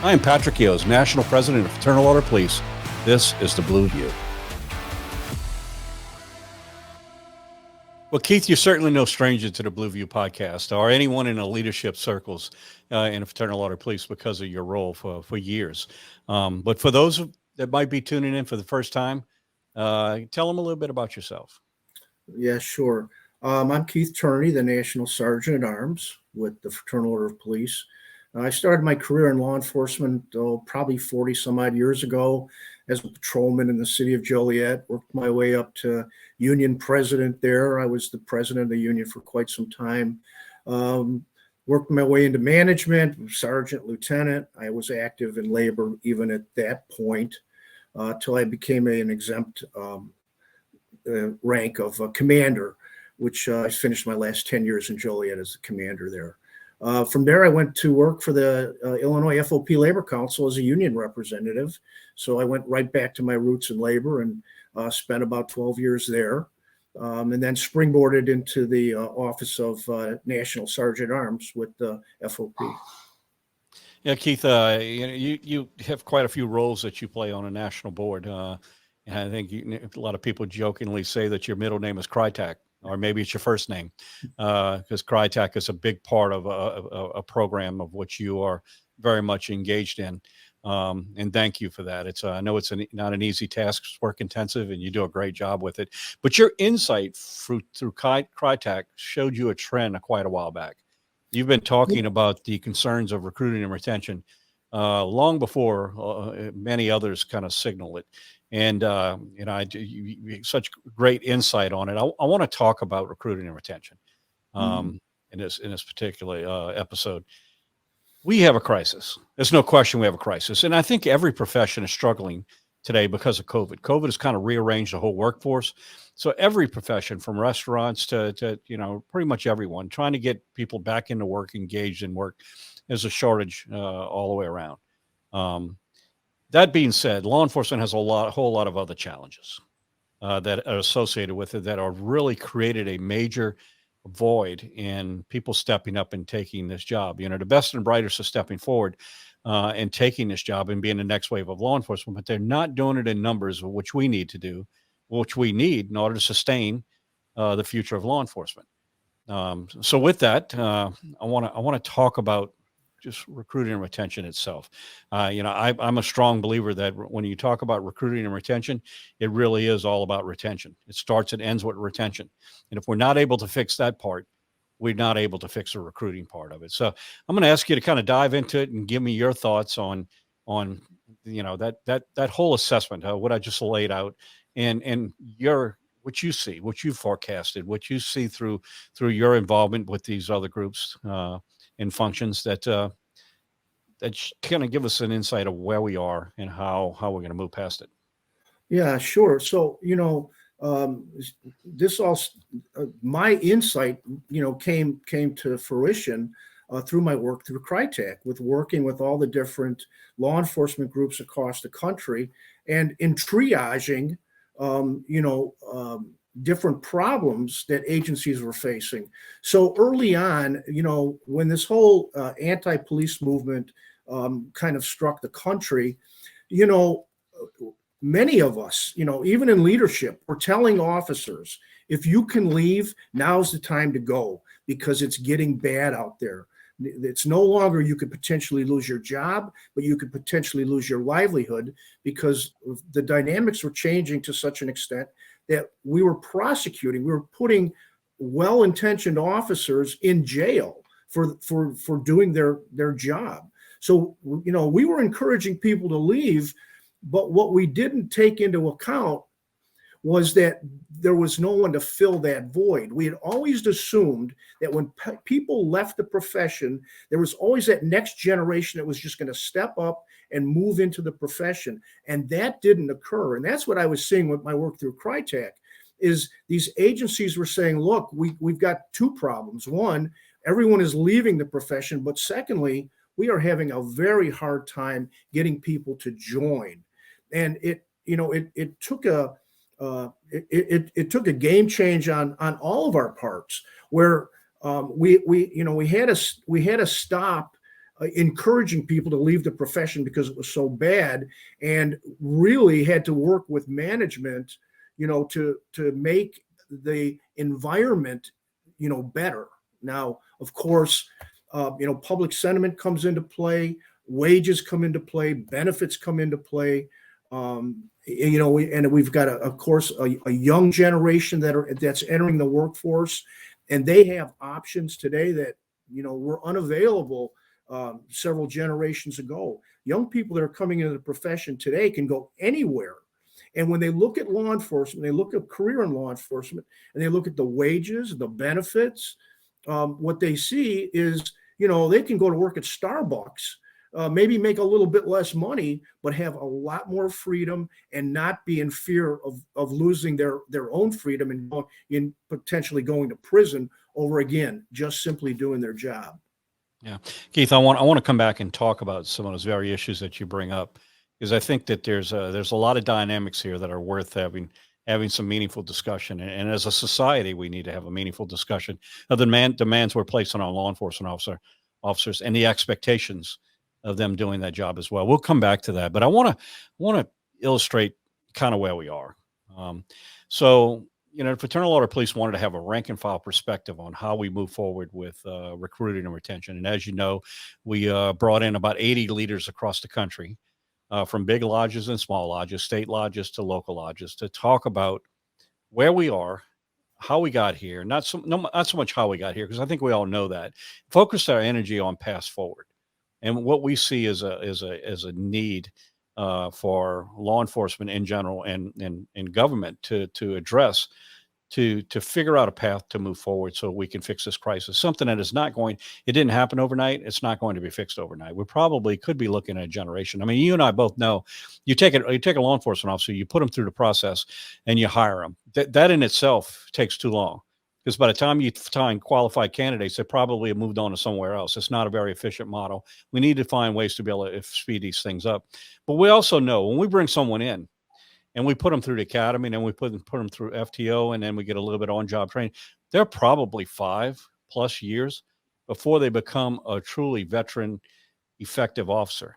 I am Patrick Yoes, National President of Fraternal Order Police. This is the Blue View. Well, Keith, you're certainly no stranger to the Blue View podcast or anyone in the leadership circles in the Fraternal Order Police because of your role for years. But for those that might be tuning in for the first time, tell them a little bit about yourself. Yeah, sure. I'm Keith Turney, the National Sergeant at Arms with the Fraternal Order of Police. I started my career in law enforcement probably 40 some odd years ago as a patrolman in the city of Joliet, worked my way up to union president there. I was the president of the union for quite some time. Worked my way into management, sergeant, lieutenant. I was active in labor even at that point till I became an exempt rank of commander, which I finished my last 10 years in Joliet as a commander there. From there, I went to work for the Illinois FOP Labor Council as a union representative. So I went right back to my roots in labor and spent about 12 years there, and then springboarded into the office of National Sergeant at Arms with the FOP. Yeah, Keith, you have quite a few roles that you play on a national board. And I think a lot of people jokingly say that your middle name is Crytac, or maybe it's your first name, because Crytac is a big part of a program of which you are very much engaged in. And thank you for that. I know it's not an easy task, it's work intensive, and you do a great job with it. But your insight through Crytac showed you a trend quite a while back. You've been talking about the concerns of recruiting and retention long before many others kind of signal it. And, you such great insight on it. I want to talk about recruiting and retention in this particular episode. We have a crisis. There's no question we have a crisis. And I think every profession is struggling today because of COVID. COVID has kind of rearranged the whole workforce. So every profession, from restaurants to pretty much everyone, trying to get people back into work, engaged in work, there's a shortage all the way around. That being said, law enforcement has a whole lot of other challenges that are associated with it that are really created a major void in people stepping up and taking this job. The best and brightest are stepping forward and taking this job and being the next wave of law enforcement, but they're not doing it in numbers, which we need to do, which we need in order to sustain the future of law enforcement. So with that, I want to talk about just recruiting and retention itself. I'm a strong believer that when you talk about recruiting and retention, it really is all about retention. It starts and ends with retention. And if we're not able to fix that part, we're not able to fix the recruiting part of it. So I'm going to ask you to kind of dive into it and give me your thoughts on that whole assessment, what I just laid out, and what you see, what you forecasted, what you see through your involvement with these other groups and functions that kind of give us an insight of where we are and how we're going to move past it. Yeah, sure. So, this all, my insight, came to fruition through my work through Crytac, with working with all the different law enforcement groups across the country and in triaging, different problems that agencies were facing. So early on, when this whole anti-police movement kind of struck the country, many of us, even in leadership, were telling officers, if you can leave, now's the time to go, because it's getting bad out there. It's no longer you could potentially lose your job, but you could potentially lose your livelihood, because the dynamics were changing to such an extent that we were putting well-intentioned officers in jail for doing their job. So, we were encouraging people to leave, but what we didn't take into account was that there was no one to fill that void. We had always assumed that when people left the profession, there was always that next generation that was just going to step up and move into the profession. And that didn't occur. And that's what I was seeing with my work through Crytac, is these agencies were saying, look, we've got two problems. One, everyone is leaving the profession. But secondly, we are having a very hard time getting people to join. And it took a game change on all of our parts, where we had to stop encouraging people to leave the profession because it was so bad, and really had to work with management, to make the environment, better. Now, of course, public sentiment comes into play, wages come into play, benefits come into play. And we've got, of course, a young generation that's entering the workforce, and they have options today that were unavailable several generations ago. Young people that are coming into the profession today can go anywhere. And when they look at law enforcement, they look at career in law enforcement, and they look at the wages, the benefits, what they see is, they can go to work at Starbucks, maybe make a little bit less money, but have a lot more freedom and not be in fear of losing their own freedom and in potentially going to prison over, again, just simply doing their job. Yeah. Keith, I want to come back and talk about some of those very issues that you bring up, because I think that there's a lot of dynamics here that are worth having some meaningful discussion. And as a society, we need to have a meaningful discussion of the demands we're placing on law enforcement officers and the expectations of them doing that job as well. We'll come back to that, but I want to illustrate kind of where we are. So, the Fraternal Order Police wanted to have a rank and file perspective on how we move forward with recruiting and retention. And as you know, we brought in about 80 leaders across the country, from big lodges and small lodges, state lodges to local lodges, to talk about where we are, how we got here. Not so much how we got here, because I think we all know that. Focus our energy on path forward, and what we see is a need for law enforcement in general and government to address, to figure out a path to move forward so we can fix this crisis. Something that it didn't happen overnight. It's not going to be fixed overnight. We probably could be looking at a generation. I mean, you and I both know, you take a law enforcement officer, you put them through the process and you hire them. That in itself takes too long, because by the time you find qualified candidates, they probably have moved on to somewhere else. It's not a very efficient model. We need to find ways to be able to speed these things up. But we also know when we bring someone in, and we put them through the academy, and then we put them through FTO, and then we get a little bit on-job training, they're probably 5+ years before they become a truly veteran, effective officer.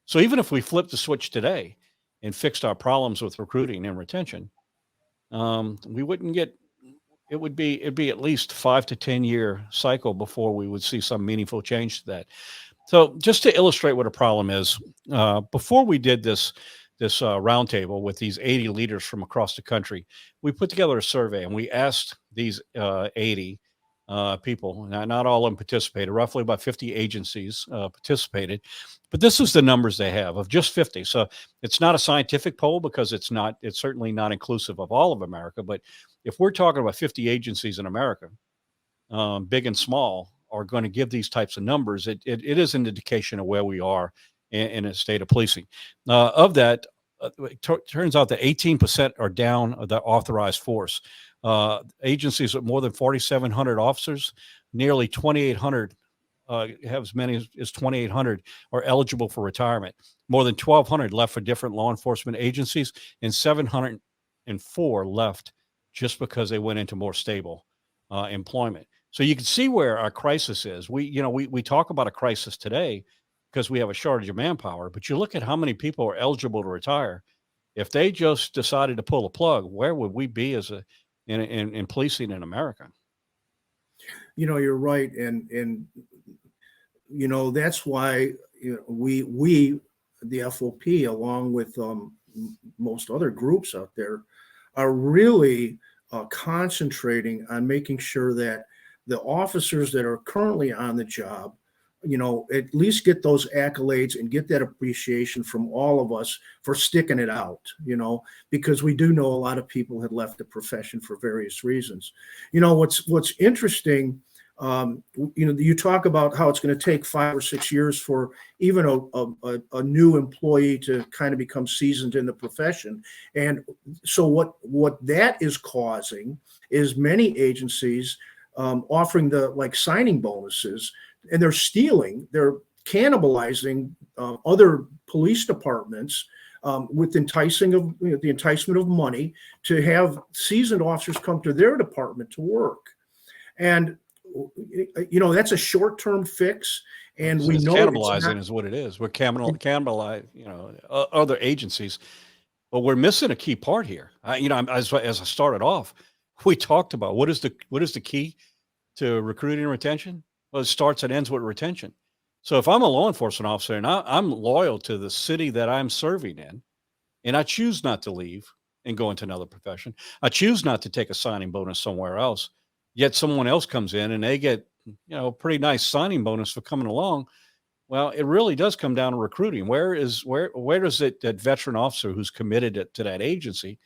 So even if we flipped the switch today and fixed our problems with recruiting and retention, we wouldn't get. It'd be at least 5 to 10 year cycle before we would see some meaningful change to that. So just to illustrate what a problem is, before we did this roundtable with these 80 leaders from across the country, we put together a survey, and we asked these 80 people. Not all of them participated. Roughly about 50 agencies participated, but this is the numbers they have of just 50. So it's not a scientific poll, because it's certainly not inclusive of all of America. But if we're talking about 50 agencies in America, big and small, are going to give these types of numbers, it is an indication of where we are in a state of policing. Of that, it turns out that 18% are down of the authorized force. Agencies with more than 4,700 officers, nearly 2,800, have as many as 2,800 are eligible for retirement. More than 1,200 left for different law enforcement agencies, and 704 left just because they went into more stable employment. So you can see where our crisis is. We talk about a crisis today because we have a shortage of manpower, but you look at how many people are eligible to retire. If they just decided to pull a plug, where would we be in policing in America? You're right, and that's why we the FOP, along with most other groups out there, are really concentrating on making sure that the officers that are currently on the job, at least get those accolades and get that appreciation from all of us for sticking it out, because we do know a lot of people had left the profession for various reasons. What's interesting, you talk about how it's going to take 5 or 6 years for even a new employee to kind of become seasoned in the profession. And so what that is causing is many agencies offering the signing bonuses, and they're cannibalizing other police departments with the enticement of money to have seasoned officers come to their department to work. And that's a short-term fix, and we It's know it's cannibalizing not. is what it is. We're cannibalize, other agencies, but we're missing a key part here. As I started off, we talked about what is the key to recruiting and retention? Well, it starts and ends with retention. So if I'm a law enforcement officer and I'm loyal to the city that I'm serving in, and I choose not to leave and go into another profession, I choose not to take a signing bonus somewhere else, yet someone else comes in and they get, a pretty nice signing bonus for coming along. Well, it really does come down to recruiting. Where does that veteran officer who's committed to that agency,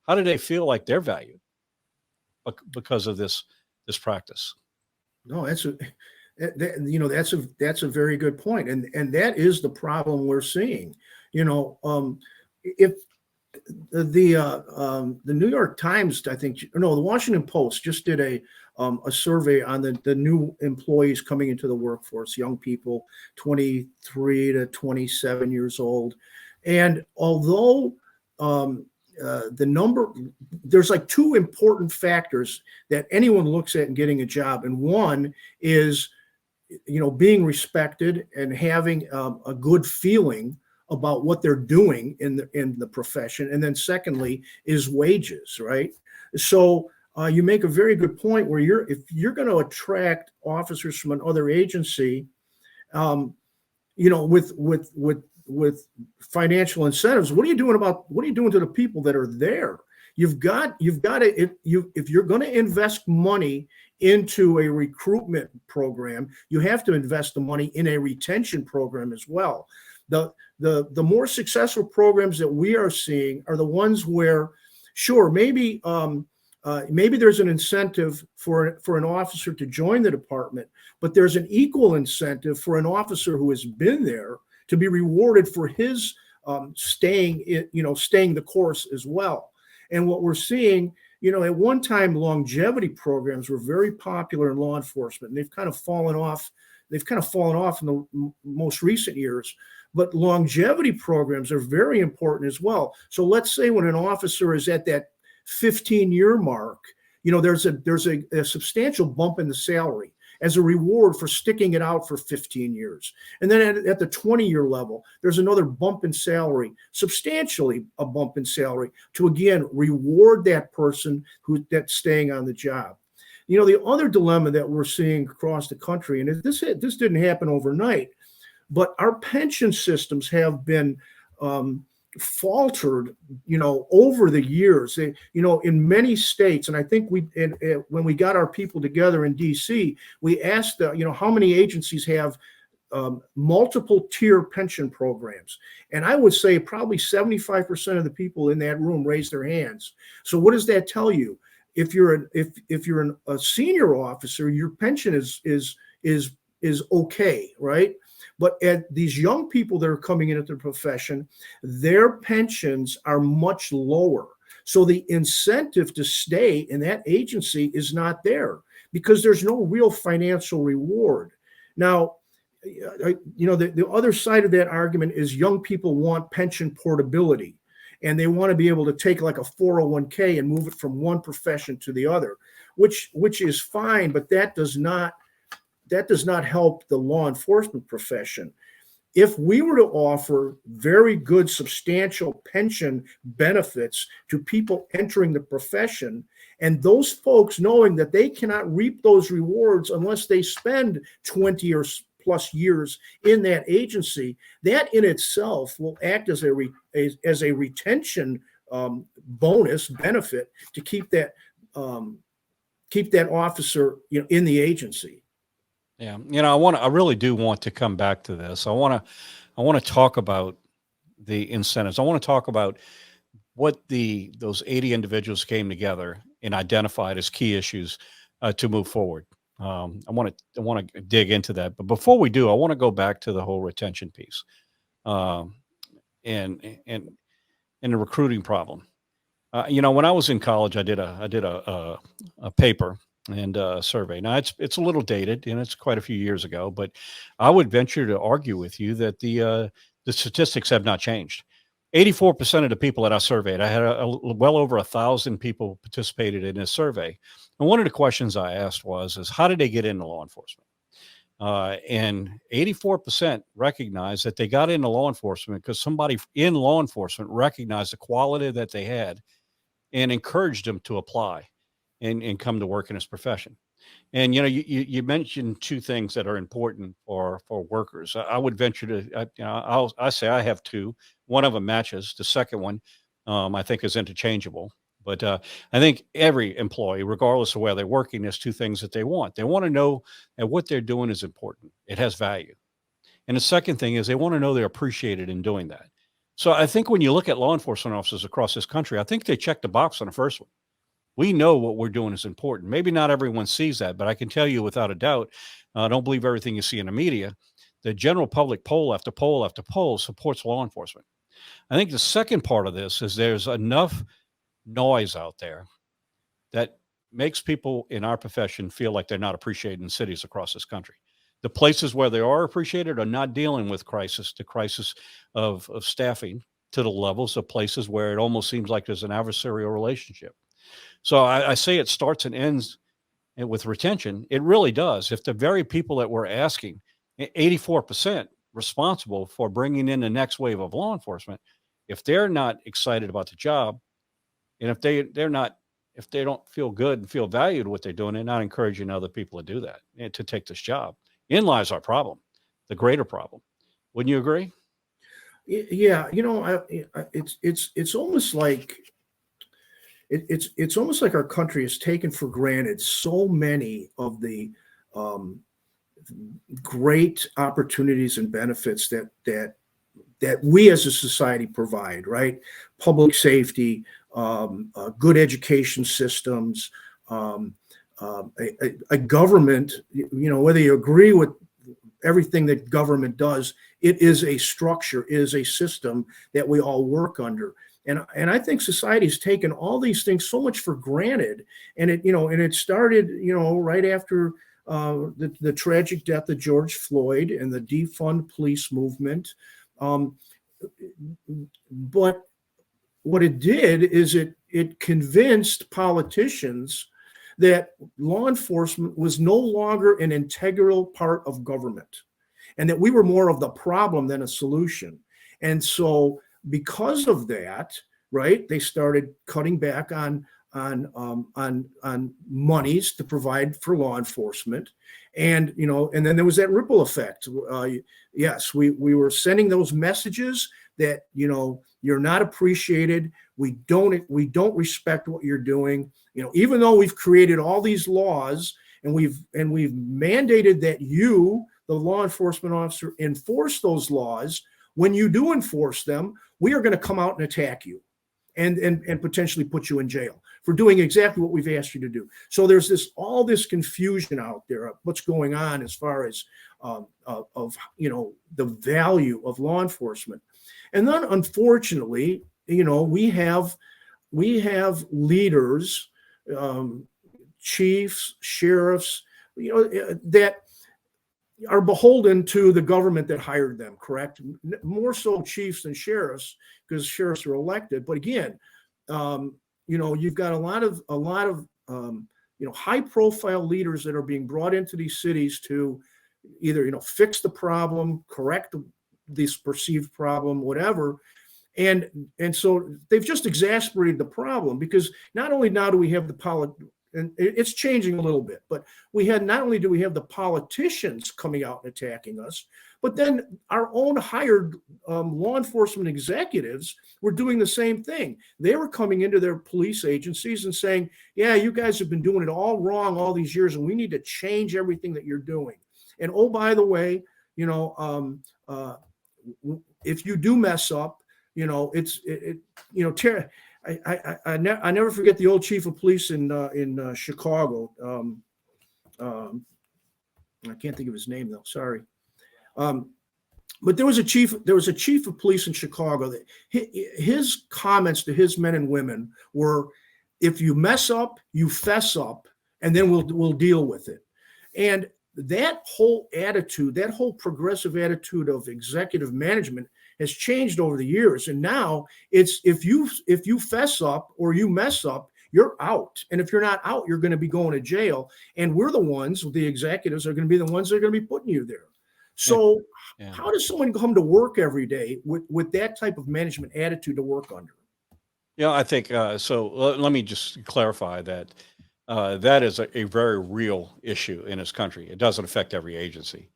how do they feel like they're valued because of this practice? No, that's a very good point, and that is the problem we're seeing. If the New York Times, I think, no, the Washington Post just did a survey on the new employees coming into the workforce, young people, 23 to 27 years old, and although the number, there's like two important factors that anyone looks at in getting a job, and one is being respected and having a good feeling about what they're doing in the profession, and then secondly is wages, right? So you make a very good point where if you're going to attract officers from another agency, with financial incentives, what are you doing to the people that are there? You've got to, if you're going to invest money into a recruitment program, you have to invest the money in a retention program as well. The more successful programs that we are seeing are the ones where, sure, maybe there's an incentive for an officer to join the department, but there's an equal incentive for an officer who has been there to be rewarded for his staying the course as well. And what we're seeing, at one time, longevity programs were very popular in law enforcement, and they've kind of fallen off. They've kind of fallen off in the most recent years. But longevity programs are very important as well. So let's say when an officer is at that 15-year mark, there's a substantial bump in the salary as a reward for sticking it out for 15 years. And then at the 20-year level, there's another bump in salary, substantially a bump in salary, to again reward that person that's staying on the job. The other dilemma that we're seeing across the country, and this didn't happen overnight, but our pension systems have been faltered, over the years. In many states, and I think when we got our people together in DC, we asked, how many agencies have multiple tier pension programs, and I would say probably 75% of the people in that room raised their hands. So what does that tell you? If you're a senior officer, your pension is okay, right? But at these young people that are coming into the profession, their pensions are much lower. So the incentive to stay in that agency is not there because there's no real financial reward. Now, the other side of that argument is young people want pension portability, and they want to be able to take like a 401k and move it from one profession to the other, which is fine, but that does not help the law enforcement profession. If we were to offer very good, substantial pension benefits to people entering the profession, and those folks knowing that they cannot reap those rewards unless they spend 20 or plus years in that agency, that in itself will act as a retention bonus benefit to keep that officer in the agency. Yeah, I really do want to come back to this. I want to talk about the incentives. I want to talk about what those 80 individuals came together and identified as key issues to move forward. I want to dig into that, but before we do, I want to go back to the whole retention piece, and the recruiting problem. When I was in college, I did a paper and a survey. Now it's a little dated and it's quite a few years ago, but I would venture to argue with you that the statistics have not changed. 84% of the people that I surveyed, I had well over 1,000 people participated in this survey. And one of the questions I asked is how did they get into law enforcement? And 84% recognized that they got into law enforcement because somebody in law enforcement recognized the quality that they had and encouraged them to apply and come to work in this profession. And you mentioned two things that are important for workers. I would venture to, I say I have two. One of them matches. The second one, I think, is interchangeable. But I think every employee, regardless of where they're working, there's two things that they want. They want to know that what they're doing is important. It has value. And the second thing is they want to know they're appreciated in doing that. So I think when you look at law enforcement officers across this country, I think they check the box on the first one. We know what we're doing is important. Maybe not everyone sees that, but I can tell you without a doubt, don't believe everything you see in the media. The general public, poll after poll after poll, supports law enforcement. I think the second part of this is there's enough noise out there that makes people in our profession feel like they're not appreciated in cities across this country. The places where they are appreciated are not dealing with the crisis of staffing to the levels of places where it almost seems like there's an adversarial relationship. So I say it starts and ends with retention. It really does. If the very people that we're asking, 84% responsible for bringing in the next wave of law enforcement, if they're not excited about the job, and if they don't feel good and feel valued what they're doing, they're not encouraging other people to do that and to take this job. In lies our problem, the greater problem. Wouldn't you agree? Yeah, it's almost like it's almost like our country has taken for granted so many of the great opportunities and benefits that we as a society provide, right? Public safety, good education systems, a government, whether you agree with everything that government does, it is a structure, it is a system that we all work under. And I think society has taken all these things so much for granted. And it started, right after the tragic death of George Floyd and the defund police movement. But what it did is it convinced politicians that law enforcement was no longer an integral part of government and that we were more of the problem than a solution. And so because of that, right, they started cutting back on monies to provide for law enforcement. And, and then there was that ripple effect. Yes, we were sending those messages that, you're not appreciated. We don't respect what you're doing. Even though we've created all these laws and we've mandated that you, the law enforcement officer, enforce those laws. When you do enforce them, we are going to come out and attack you and potentially put you in jail for doing exactly what we've asked you to do. So there's all this confusion out there of what's going on as far as the value of law enforcement. And then unfortunately, we have leaders, chiefs, sheriffs, that are beholden to the government that hired them, correct? More so chiefs than sheriffs, because sheriffs are elected. But again, you've got a lot of high profile leaders that are being brought into these cities to either, fix the problem, correct this perceived problem, whatever. And so they've just exacerbated the problem, because not only now do we have and it's changing a little bit, but not only do we have the politicians coming out and attacking us, but then our own hired law enforcement executives were doing the same thing. They were coming into their police agencies and saying, yeah, you guys have been doing it all wrong all these years, and we need to change everything that you're doing. And oh, by the way, if you do mess up, I never forget the old chief of police in Chicago. I can't think of his name though. Sorry. But there was a chief of police in Chicago that his comments to his men and women were, if you mess up, you fess up, and then we'll deal with it. And that whole attitude, that whole progressive attitude of executive management has changed over the years. And now it's if you fess up or you mess up, you're out. And if you're not out, you're going to be going to jail. And we're the ones, the executives are going to be the ones that are going to be putting you there. So Yeah. how does someone come to work every day with that type of management attitude to work under? Yeah, I think so. Let me just clarify that that is a very real issue in this country. It doesn't affect every agency.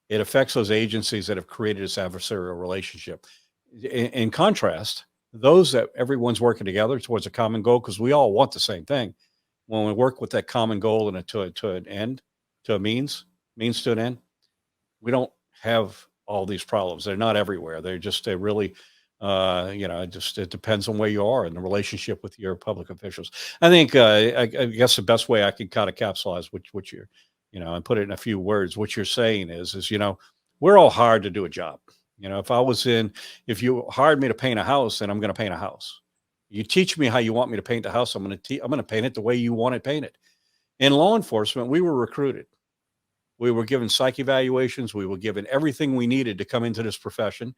It affects those agencies that have created this adversarial relationship. In contrast, those that everyone's working together towards a common goal, because we all want the same thing. When we work with that common goal and to an end, to a means to an end, we don't have all these problems. They're not everywhere. They're really, it depends on where you are in the relationship with your public officials. I think, I guess the best way I can kind of capsulize what you're, and put it in a few words, what you're saying is, we're all hired to do a job. If you hired me to paint a house, then I'm going to paint a house. You teach me how you want me to paint the house. I'm going to paint it the way you want it painted. In law enforcement, we were recruited. We were given psych evaluations. We were given everything we needed to come into this profession.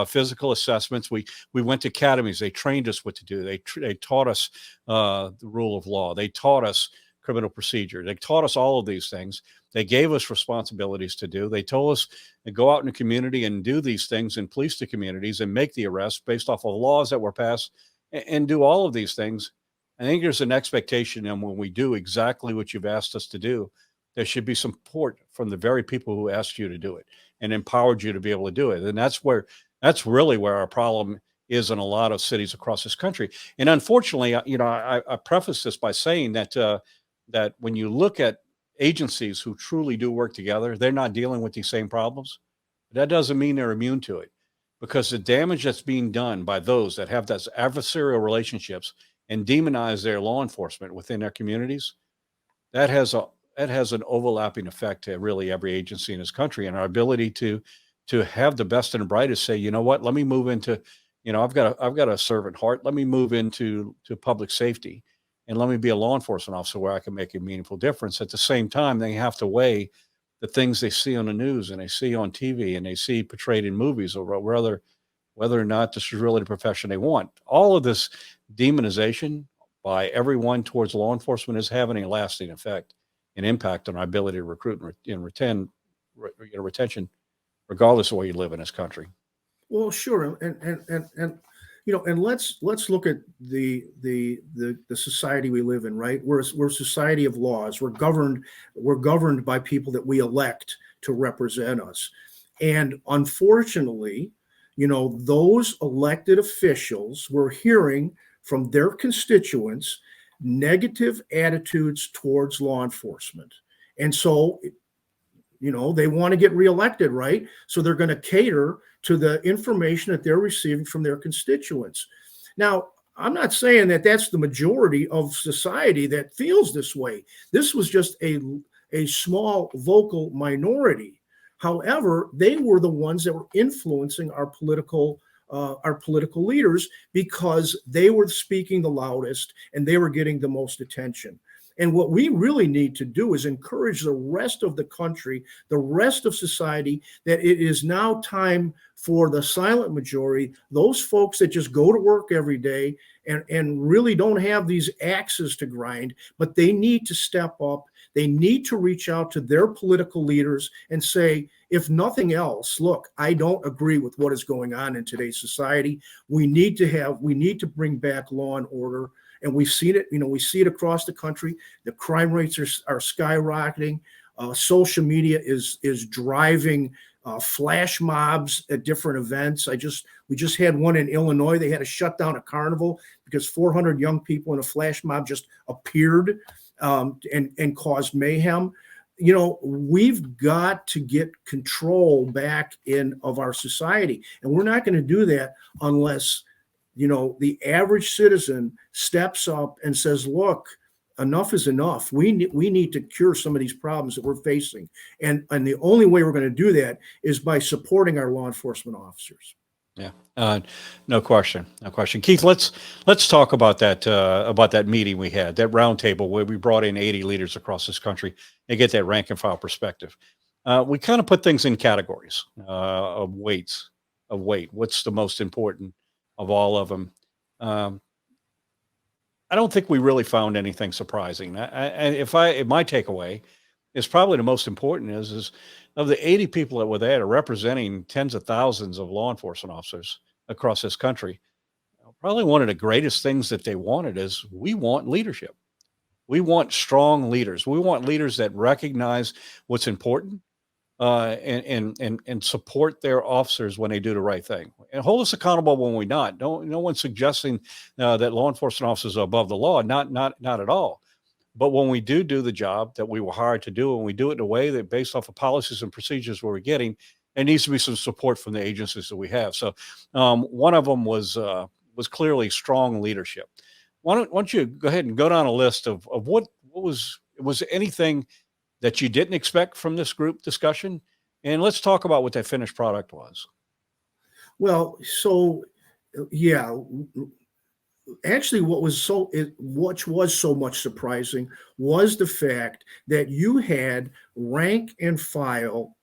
Physical assessments. We went to academies. They trained us what to do. They taught us the rule of law. They taught us criminal procedure. They taught us all of these things. They gave us responsibilities to do. They told us to go out in the community and do these things and police the communities and make the arrests based off of laws that were passed and do all of these things. I think there's an expectation, and when we do exactly what you've asked us to do, there should be support from the very people who asked you to do it and empowered you to be able to do it. And that's really where our problem is in a lot of cities across this country. And unfortunately, I preface this by saying that that when you look at agencies who truly do work together, they're not dealing with these same problems. That doesn't mean they're immune to it, because the damage that's being done by those that have those adversarial relationships and demonize their law enforcement within their communities, that has an overlapping effect to really every agency in this country, and our ability to have the best and the brightest say, you know what, let me move into, I've got a servant heart. Let me move into public safety, and let me be a law enforcement officer where I can make a meaningful difference. At the same time, they have to weigh the things they see on the news and they see on TV and they see portrayed in movies, or whether or not this is really the profession they want. All of this demonization by everyone towards law enforcement is having a lasting effect and impact on our ability to recruit and retention, regardless of where you live in this country. Well, sure, and let's look at the society we live in, right? We're a society of laws. We're governed by people that we elect to represent us, and unfortunately, those elected officials were hearing from their constituents negative attitudes towards law enforcement, and so they want to get reelected, right? So they're going to cater to the information that they're receiving from their constituents. Now, I'm not saying that that's the majority of society that feels this way. This was just a small vocal minority. However, they were the ones that were influencing our political leaders, because they were speaking the loudest and they were getting the most attention. And what we really need to do is encourage the rest of the country, the rest of society, that it is now time for the silent majority, those folks that just go to work every day and really don't have these axes to grind, but they need to step up. They need to reach out to their political leaders and say, if nothing else, look, I don't agree with what is going on in today's society. We need to bring back law and order. And we've seen it, we see it across the country. The crime rates are skyrocketing. Social media is driving flash mobs at different events. We just had one in Illinois. They had to shut down a carnival because 400 young people in a flash mob just appeared and caused mayhem. We've got to get control back of our society, and we're not going to do that unless the average citizen steps up and says, look, enough is enough. We need to cure some of these problems that we're facing. And the only way we're going to do that is by supporting our law enforcement officers. Yeah, no question. Keith, let's talk about that meeting we had, that roundtable where we brought in 80 leaders across this country and get that rank and file perspective. We kind of put things in categories of weights. of weight? What's the most important of all of them? Um, I don't think we really found anything surprising. If my takeaway is probably the most important is of the 80 people that were there representing tens of thousands of law enforcement officers across this country. Probably one of the greatest things that they wanted is we want leadership. We want strong leaders. We want leaders that recognize what's important and support their officers when they do the right thing, and hold us accountable when we not. Don't No one's suggesting that law enforcement officers are above the law. Not at all. But when we do the job that we were hired to do, and we do it in a way that based off of policies and procedures we're getting, there needs to be some support from the agencies that we have. So one of them was clearly strong leadership. Why don't you go ahead and go down a list of what was anything that you didn't expect from this group discussion? And let's talk about what that finished product was. Well, so yeah, actually, what was so much surprising was the fact that you had rank and file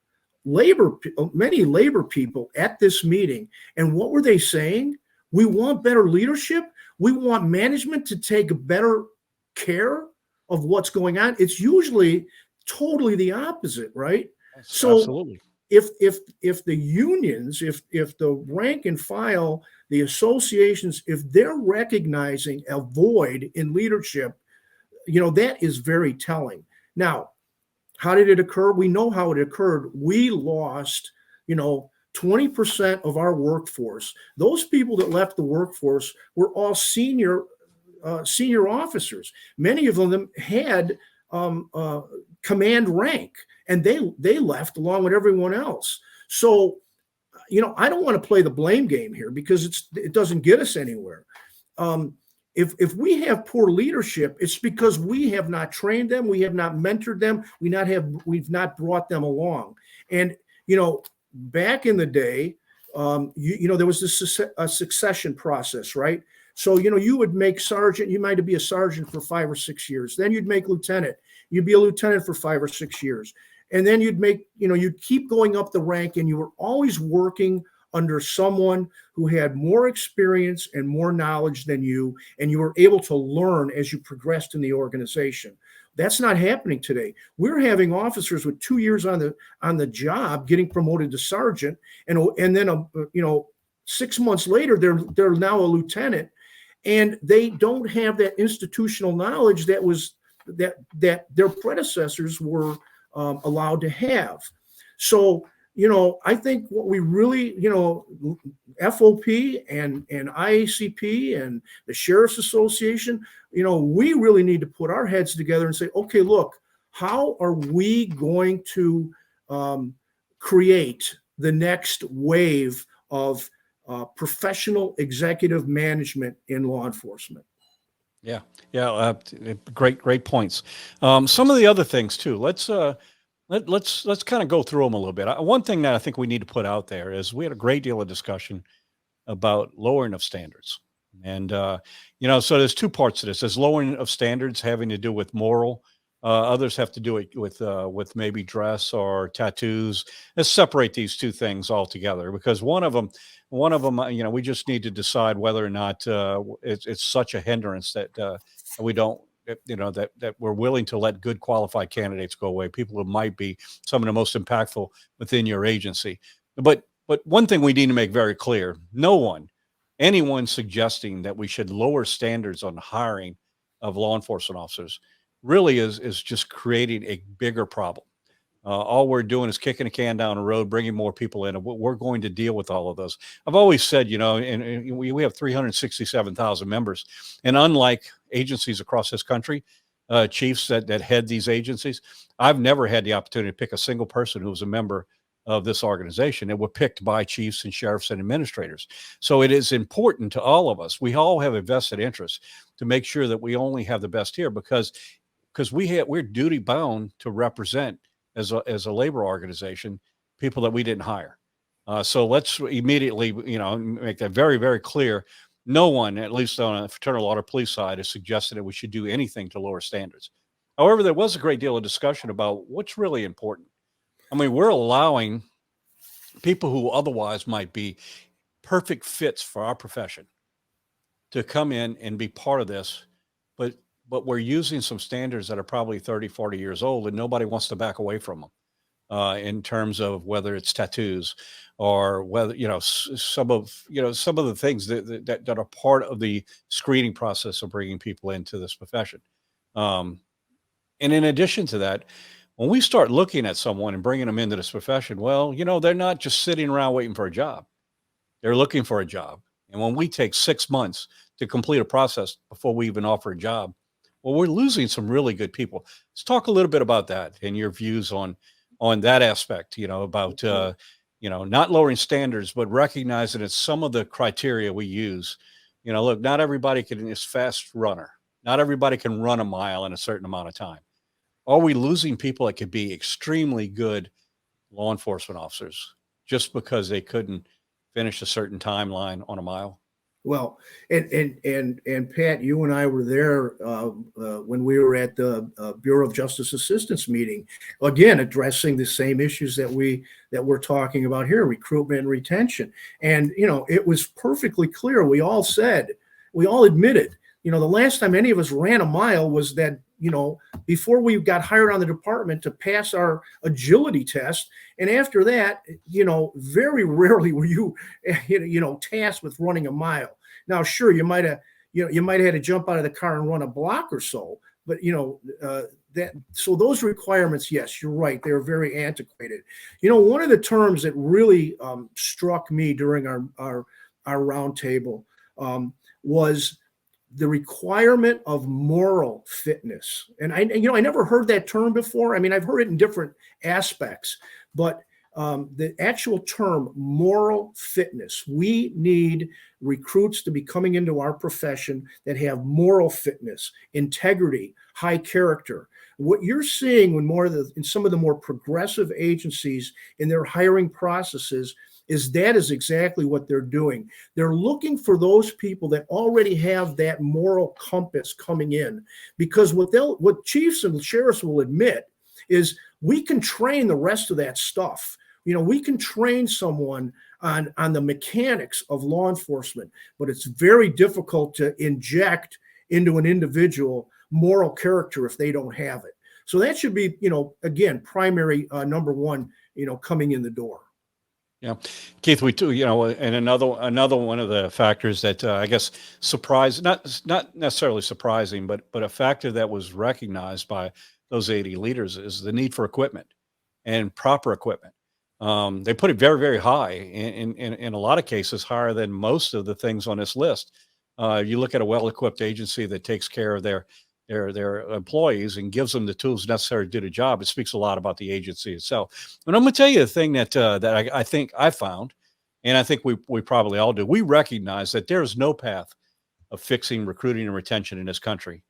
many labor people at this meeting. And what were they saying? We want better leadership. We want management to take better care of what's going on. It's usually totally the opposite, right? Yes, So absolutely. if the unions, if the rank and file, the associations, if they're recognizing a void in leadership, that is very telling. Now, how did it occur? We know how it occurred. We lost, 20% of our workforce. Those people that left the workforce were all senior officers. Many of them had command rank, and they left along with everyone else. So, I don't want to play the blame game here because it doesn't get us anywhere. If we have poor leadership, it's because we have not trained them, we have not mentored them, we've not brought them along. And back in the day, there was a succession process, right? So, you would make sergeant, you might be a sergeant for 5 or 6 years. Then you'd make lieutenant. You'd be a lieutenant for 5 or 6 years. And then you'd keep going up the rank, and you were always working under someone who had more experience and more knowledge than you, and you were able to learn as you progressed in the organization. That's not happening today. We're having officers with 2 years on the job getting promoted to sergeant, and then 6 months later they're now a lieutenant, and they don't have that institutional knowledge that their predecessors were allowed to have. So I think what we really, FOP and IACP and the Sheriff's Association, we really need to put our heads together and say, okay, look, how are we going to create the next wave of professional executive management in law enforcement? Yeah. Great points. Some of the other things too. Let's kind of go through them a little bit. One thing that I think we need to put out there is we had a great deal of discussion about lowering of standards, and so there's two parts to this. There's lowering of standards having to do with moral. Others have to do it with maybe dress or tattoos. Let's separate these two things altogether, because one of them, we just need to decide whether or not it's such a hindrance that we don't, that we're willing to let good qualified candidates go away, people who might be some of the most impactful within your agency. But one thing we need to make very clear: anyone suggesting that we should lower standards on hiring of law enforcement officers really is just creating a bigger problem. All we're doing is kicking a can down the road, bringing more people in, and we're going to deal with all of those. I've always said, and we have 367,000 members, and unlike agencies across this country, chiefs that head these agencies, I've never had the opportunity to pick a single person who was a member of this organization. It were picked by chiefs and sheriffs and administrators. So it is important to all of us. We all have a vested interest to make sure that we only have the best here, because we're duty bound to represent as a labor organization people that we didn't hire. So let's immediately, make that very, very clear. No one, at least on the fraternal order police side, has suggested that we should do anything to lower standards. However, there was a great deal of discussion about what's really important. I mean, we're allowing people who otherwise might be perfect fits for our profession to come in and be part of this, but we're using some standards that are probably 30, 40 years old, and nobody wants to back away from them, in terms of whether it's tattoos or whether, some of the things that are part of the screening process of bringing people into this profession. Um, and in addition to that, when we start looking at someone and bringing them into this profession, well, they're not just sitting around waiting for a job. They're looking for a job. And when we take 6 months to complete a process before we even offer a job, well, we're losing some really good people. Let's talk a little bit about that and your views on that aspect, about not lowering standards, but recognizing that some of the criteria we use, look, not everybody can is fast runner. Not everybody can run a mile in a certain amount of time. Are we losing people that could be extremely good law enforcement officers just because they couldn't finish a certain timeline on a mile? Well, and Pat, you and I were there when we were at the Bureau of Justice Assistance meeting, again addressing the same issues that we're talking about here, recruitment and retention. And it was perfectly clear. We all admitted, the last time any of us ran a mile was that before we got hired on the department to pass our agility test. And after that, very rarely were you tasked with running a mile. Now, sure, you might have had to jump out of the car and run a block or so, but so those requirements, yes, you're right, they're very antiquated. One of the terms that really struck me during our roundtable was the requirement of moral fitness. And I never heard that term before. I mean, I've heard it in different aspects, but the actual term moral fitness, we need recruits to be coming into our profession that have moral fitness, integrity, high character. What you're seeing in some of the more progressive agencies in their hiring processes is exactly what they're doing. They're looking for those people that already have that moral compass coming in, because what chiefs and sheriffs will admit is we can train the rest of that stuff. We can train someone on the mechanics of law enforcement, but it's very difficult to inject into an individual moral character if they don't have it. So that should be, again, primary number one, coming in the door. Yeah, Keith, we too, and another one of the factors that I guess not necessarily surprising, but a factor that was recognized by those 80 leaders is the need for equipment and proper equipment. They put it very, very high, in a lot of cases, higher than most of the things on this list. You look at a well-equipped agency that takes care of their employees and gives them the tools necessary to do the job. It speaks a lot about the agency itself. And I'm going to tell you the thing that I think I found, and I think we probably all do. We recognize that there is no path of fixing recruiting and retention in this country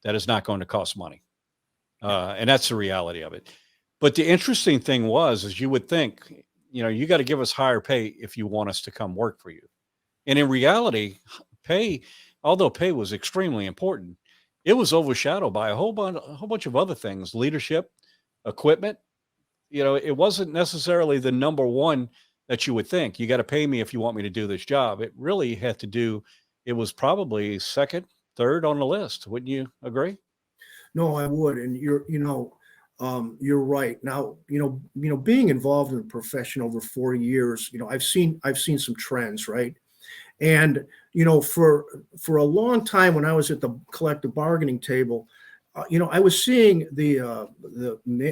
that is not going to cost money, and that's the reality of it. But the interesting thing is you would think, you got to give us higher pay if you want us to come work for you. And in reality, although pay was extremely important, it was overshadowed by a whole bunch of other things: leadership, equipment. It wasn't necessarily the number one that you would think. You got to pay me if you want me to do this job. It really had to do. It was probably second, third on the list. Wouldn't you agree? No, I would. And you're right. Now, being involved in the profession over 40 years, I've seen some trends, right? And, for a long time when I was at the collective bargaining table, I was seeing the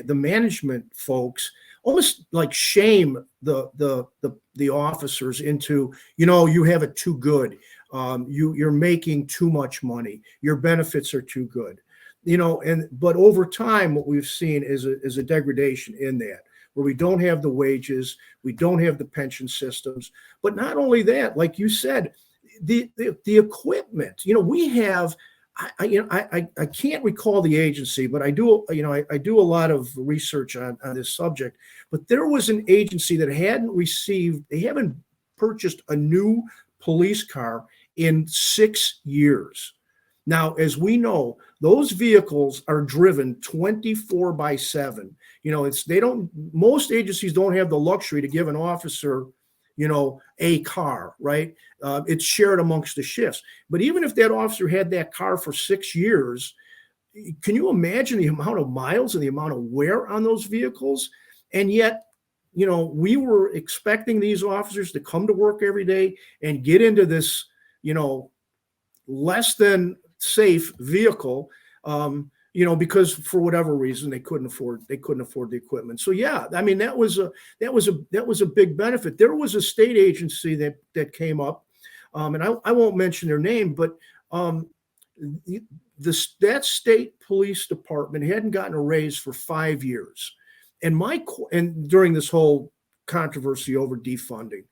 management folks almost like shame the officers into, you have it too good. You're making too much money. Your benefits are too good. But over time, what we've seen is a degradation in that, where we don't have the wages, we don't have the pension systems, but not only that, like you said, the equipment. We have. I can't recall the agency, but I do. I do a lot of research on this subject. But there was an agency that they haven't purchased a new police car in 6 years. Now, as we know, those vehicles are driven 24/7. Most agencies don't have the luxury to give an officer, a car, right? It's shared amongst the shifts. But even if that officer had that car for 6 years, can you imagine the amount of miles and the amount of wear on those vehicles? And yet, we were expecting these officers to come to work every day and get into this, less than safe vehicle, because for whatever reason they couldn't afford the equipment. So yeah, I mean that was a big benefit. There was a state agency that came up, and I won't mention their name, but that state police department hadn't gotten a raise for 5 years, and during this whole controversy over defunding,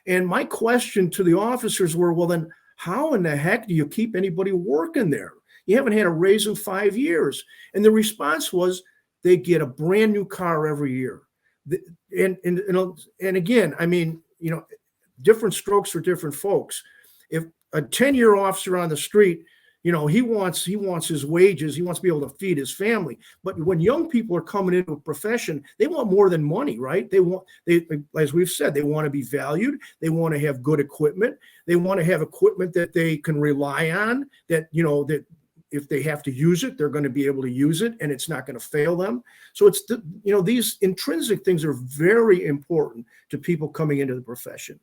and my question to the officers were, well then, how in the heck do you keep anybody working there? You haven't had a raise in 5 years. And the response was they get a brand new car every year. And again, I mean, different strokes for different folks. If a 10-year officer on the street, he wants his wages, he wants to be able to feed his family. But when young people are coming into a profession, they want more than money, right? They, as we've said, they want to be valued. They want to have good equipment. They want to have equipment that they can rely on, that if they have to use it, they're going to be able to use it and it's not going to fail them. So it's these intrinsic things are very important to people coming into the profession.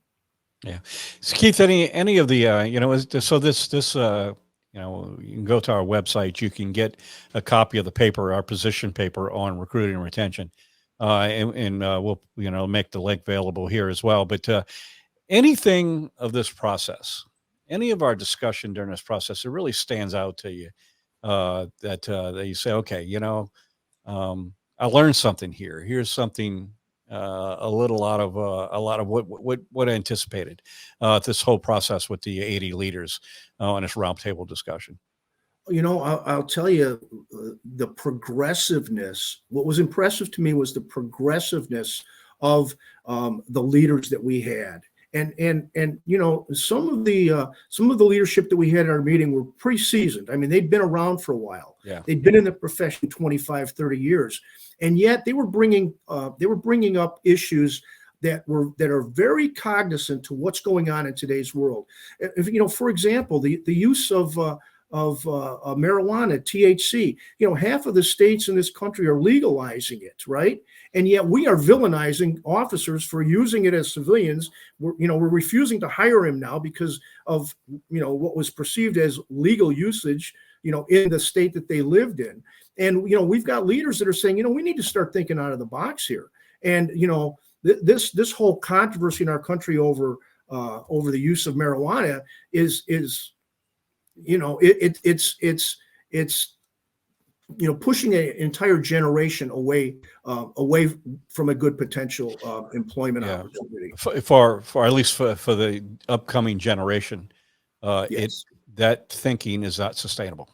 Yeah. So Keith, any of the you can go to our website. You can get a copy of the paper, our position paper on recruiting and retention, and we'll make the link available here as well. But anything of this process, any of our discussion during this process, it really stands out to you that you say, okay, I learned something here. Here's something a lot of what I anticipated this whole process with the 80 leaders on this roundtable discussion. I'll tell you, the progressiveness. What was impressive to me was the progressiveness of the leaders that we had. And some of the leadership that we had in our meeting were pretty seasoned. I mean, they'd been around for a while. Yeah. They'd been in the profession 25, 30 years. And yet they were bringing up issues that are very cognizant to what's going on in today's world. For example, the use of marijuana, THC. Half of the states in this country are legalizing it, right? And yet we are villainizing officers for using it as civilians. We're refusing to hire him now because of what was perceived as legal usage, in the state that they lived in. And we've got leaders that are saying, we need to start thinking out of the box here. And this whole controversy in our country over the use of marijuana is pushing an entire generation away from a good potential employment opportunity for at least for the upcoming generation. Yes. That thinking is not sustainable.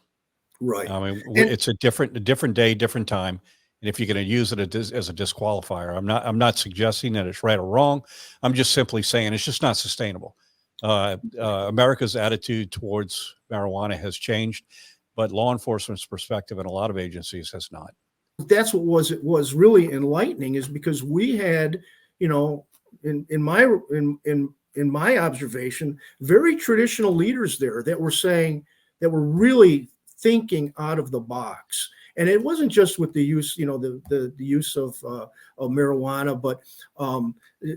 Right. I mean, it's a different day, different time. And if you're going to use it as a disqualifier, I'm not suggesting that it's right or wrong. I'm just simply saying it's just not sustainable. America's attitude towards marijuana has changed, but law enforcement's perspective in a lot of agencies has not. That's what was really enlightening, is because we had, in my observation, very traditional leaders there that were really thinking out of the box. And it wasn't just with the use, the use of marijuana, but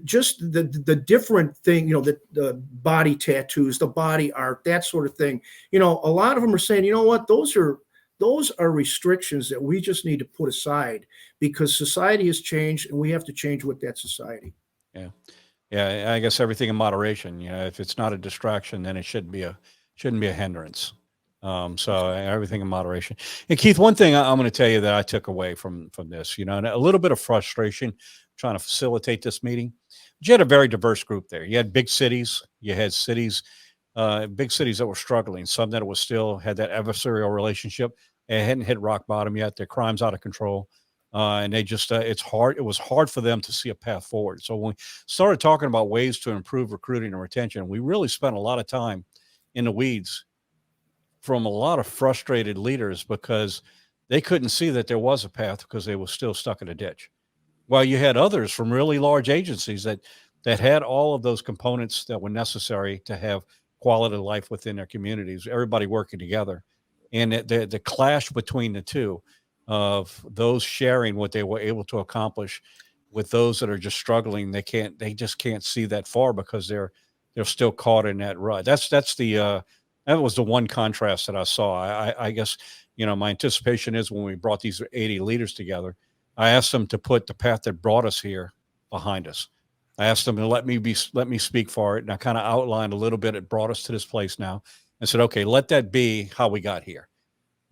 just the different thing, the body tattoos, the body art, that sort of thing. A lot of them are saying, what, those are restrictions that we just need to put aside because society has changed and we have to change with that society. Yeah. Yeah. I guess everything in moderation. If it's not a distraction, then it shouldn't be a hindrance. So everything in moderation. And Keith, one thing I'm going to tell you that I took away from this, and a little bit of frustration trying to facilitate this meeting. But you had a very diverse group there. You had big cities, big cities that were struggling, some that was still had that adversarial relationship. It hadn't hit rock bottom yet. Their crime's out of control. And they just, it was hard for them to see a path forward. So when we started talking about ways to improve recruiting and retention, we really spent a lot of time in the weeds from a lot of frustrated leaders because they couldn't see that there was a path because they were still stuck in a ditch. While you had others from really large agencies that had all of those components that were necessary to have quality of life within their communities, everybody working together. And the clash between the two of those sharing what they were able to accomplish with those that are just struggling, they just can't see that far because they're still caught in that rut. That's the that was the one contrast that I saw. I guess, my anticipation is when we brought these 80 leaders together, I asked them to put the path that brought us here behind us. I asked them to let me speak for it. And I kind of outlined a little bit. It brought us to this place now and said, okay, let that be how we got here.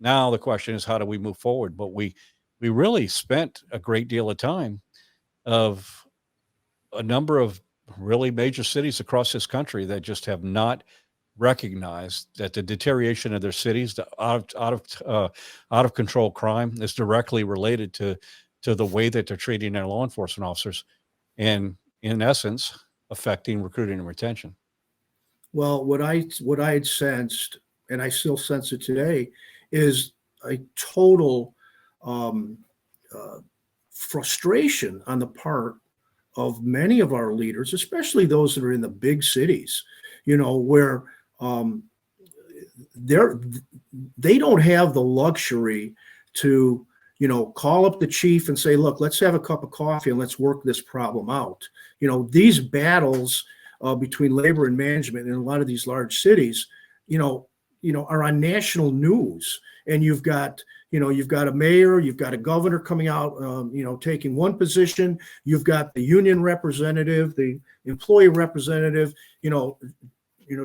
Now the question is, how do we move forward? But we really spent a great deal of time of a number of really major cities across this country that just have not recognized that the deterioration of their cities, the out of control crime, is directly related to the way that they're treating their law enforcement officers, and in essence, affecting recruiting and retention. Well, what I had sensed, and I still sense it today, is a total frustration on the part of many of our leaders, especially those that are in the big cities, where they don't have the luxury to, call up the chief and say, look, let's have a cup of coffee and let's work this problem out. These battles between labor and management in a lot of these large cities, are on national news. And you've got a mayor, you've got a governor coming out, taking one position. You've got the union representative, the employee representative,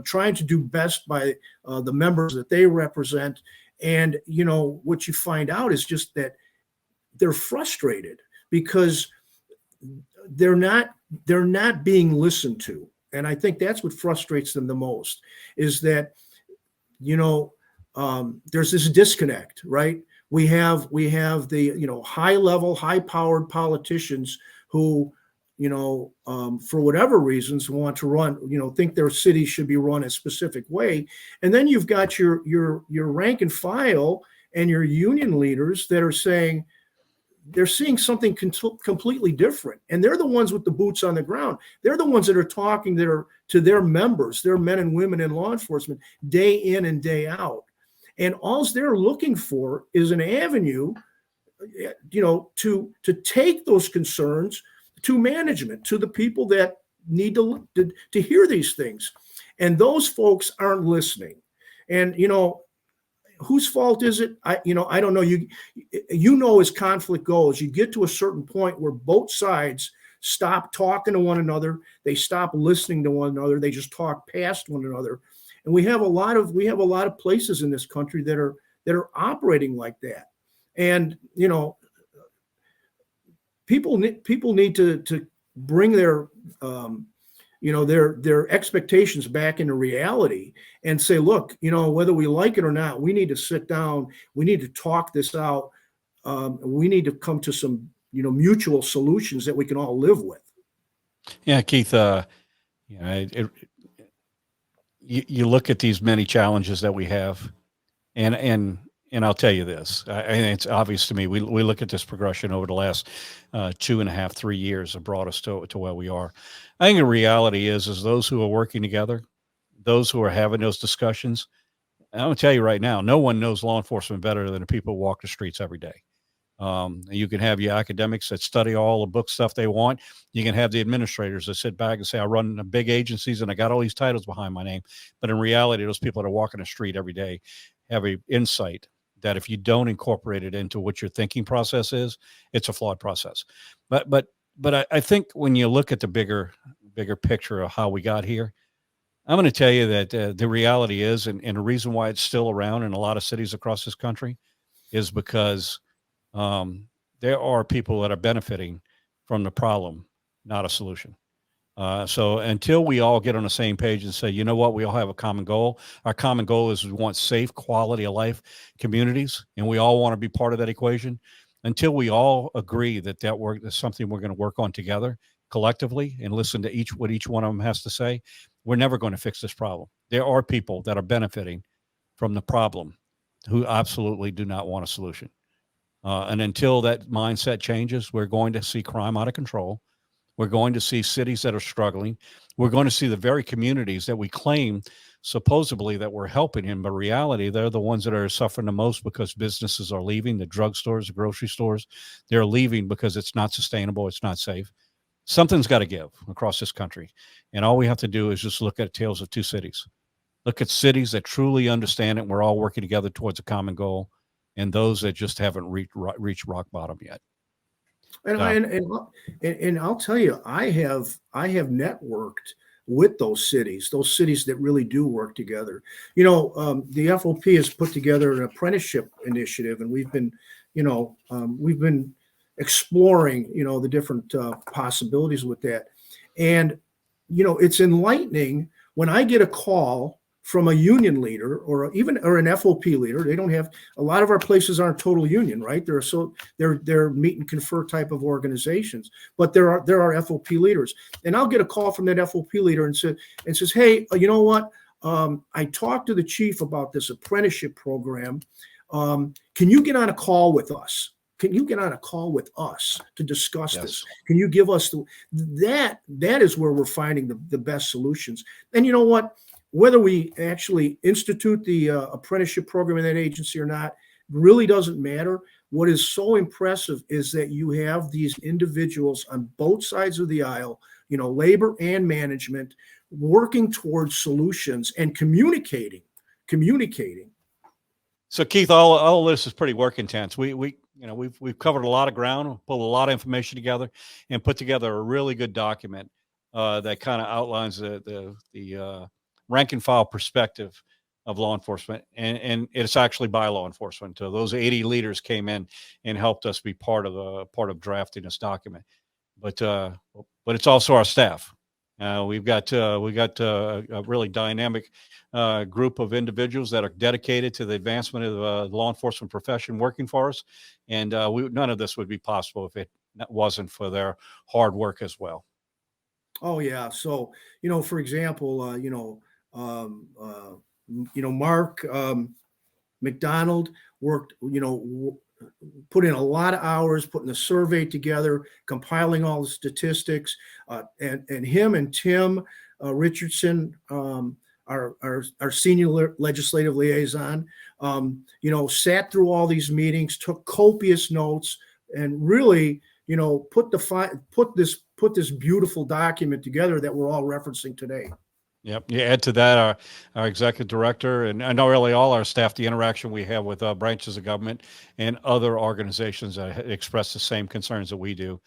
trying to do best by the members that they represent. And, what you find out is just that they're frustrated because they're not being listened to. And I think that's what frustrates them the most, is that, there's this disconnect, right? We have the, high level, high powered politicians who, for whatever reasons want to run, think their city should be run a specific way. And then you've got your rank and file and your union leaders that are saying they're seeing something completely different. And they're the ones with the boots on the ground. They're the ones that are talking to their members, their men and women in law enforcement, day in and day out. And all they're looking for is an avenue, to take those concerns to management, to the people that need to hear these things. And those folks aren't listening. And, whose fault is it? I don't know. As conflict goes, you get to a certain point where both sides stop talking to one another. They stop listening to one another. They just talk past one another. And we have a lot of places in this country that are operating like that. And, people need to bring their expectations back into reality and say, look, whether we like it or not, we need to sit down. We need to talk this out. We need to come to some, mutual solutions that we can all live with. Yeah, Keith, you look at these many challenges that we have, and I'll tell you this, and it's obvious to me. We look at this progression over the last 2.5, 3 years have brought us to where we are. I think the reality is those who are working together, those who are having those discussions. I'm going to tell you right now, no one knows law enforcement better than the people who walk the streets every day. You can have your academics that study all the book stuff they want. You can have the administrators that sit back and say, I run big agencies and I got all these titles behind my name. But in reality, those people that are walking the street every day have an insight that if you don't incorporate it into what your thinking process is, it's a flawed process. But I think when you look at the bigger picture of how we got here, I'm going to tell you that the reality is, and the reason why it's still around in a lot of cities across this country is because there are people that are benefiting from the problem, not a solution. So until we all get on the same page and say, you know what, we all have a common goal. Our common goal is we want safe, quality of life communities, and we all want to be part of that equation. Until we all agree that work is something we're going to work on together collectively and listen to what each one of them has to say, we're never going to fix this problem. There are people that are benefiting from the problem who absolutely do not want a solution. And until that mindset changes, we're going to see crime out of control. We're going to see cities that are struggling. We're going to see the very communities that we claim supposedly that we're helping in, but reality, they're the ones that are suffering the most because businesses are leaving, the drugstores, the grocery stores, they're leaving because it's not sustainable, it's not safe. Something's got to give across this country. And all we have to do is just look at Tales of Two Cities. Look at cities that truly understand it. And we're all working together towards a common goal, and those that just haven't reached rock bottom yet. And, Uh, and I'll tell you, I have networked with those cities that really do work together. The FOP has put together an apprenticeship initiative, and we've been exploring, the different possibilities with that. And, it's enlightening when I get a call from a union leader or an FOP leader. They don't have, a lot of our places aren't total union, right? They're meet and confer type of organizations, but there are FOP leaders. And I'll get a call from that FOP leader and says, hey, you know what? I talked to the chief about this apprenticeship program. Can you get on a call with us? Can you get on a call with us to discuss this? Can you give us that is where we're finding the best solutions. And you know what? Whether we actually institute the apprenticeship program in that agency or not really doesn't matter. What is so impressive is that you have these individuals on both sides of the aisle, labor and management, working towards solutions and communicating. So Keith, all this is pretty work intense. We've covered a lot of ground, pulled a lot of information together, and put together a really good document that kind of outlines the rank and file perspective of law enforcement, and it's actually by law enforcement. So those 80 leaders came in and helped us be part of drafting this document. But it's also our staff. We've got a really dynamic group of individuals that are dedicated to the advancement of the law enforcement profession working for us, and none of this would be possible if it wasn't for their hard work as well. Oh yeah. So for example, Mark McDonald worked, put in a lot of hours putting the survey together, compiling all the statistics, and him and Tim Richardson, our senior legislative liaison, sat through all these meetings, took copious notes, and really, put this beautiful document together that we're all referencing today. Yep. You add to that our executive director, and I know really all our staff, the interaction we have with branches of government and other organizations that express the same concerns that we do.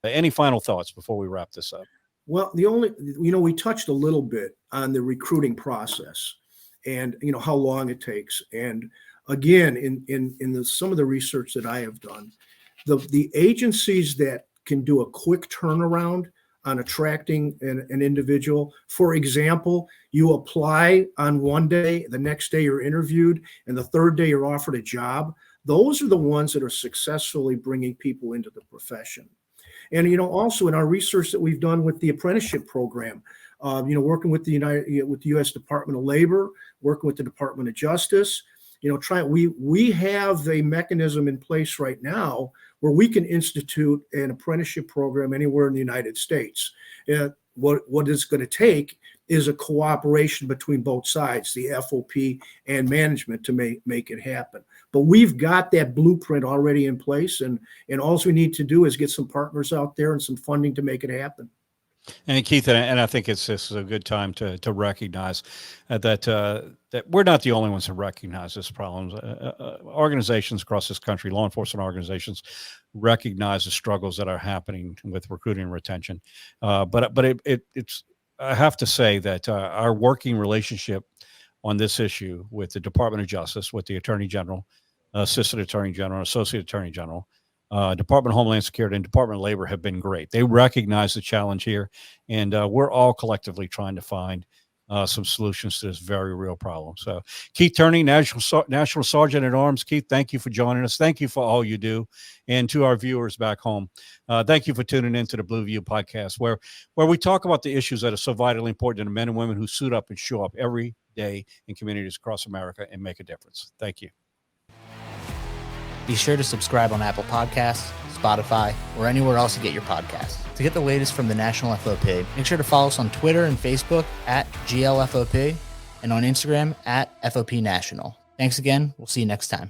Any final thoughts before we wrap this up? Well, we touched a little bit on the recruiting process and, how long it takes. And again, in some of the research that I have done, the agencies that can do a quick turnaround on attracting an individual. For example, you apply on one day, the next day you're interviewed, and the third day you're offered a job. Those are the ones that are successfully bringing people into the profession. And, also in our research that we've done with the apprenticeship program, working with the U.S. Department of Labor, working with the Department of Justice, we have a mechanism in place right now where we can institute an apprenticeship program anywhere in the United States. What it's going to take is a cooperation between both sides, the FOP and management, to make it happen. But we've got that blueprint already in place, and all we need to do is get some partners out there and some funding to make it happen. And Keith, and I think this is a good time to recognize that we're not the only ones who recognize this problem. Organizations across this country, law enforcement organizations, recognize the struggles that are happening with recruiting and retention. But it's I have to say that our working relationship on this issue with the Department of Justice, with the Attorney General, Assistant Attorney General, Associate Attorney General, Department of Homeland Security, and Department of Labor have been great. They recognize the challenge here, and we're all collectively trying to find some solutions to this very real problem. So, Keith Turney, National Sergeant at Arms. Keith, thank you for joining us. Thank you for all you do, and to our viewers back home, thank you for tuning into the Blue View podcast, where we talk about the issues that are so vitally important to the men and women who suit up and show up every day in communities across America and make a difference. Thank you. Be sure to subscribe on Apple Podcasts, Spotify, or anywhere else you get your podcasts. To get the latest from the National FOP, make sure to follow us on Twitter and Facebook at GLFOP and on Instagram at FOP National. Thanks again. We'll see you next time.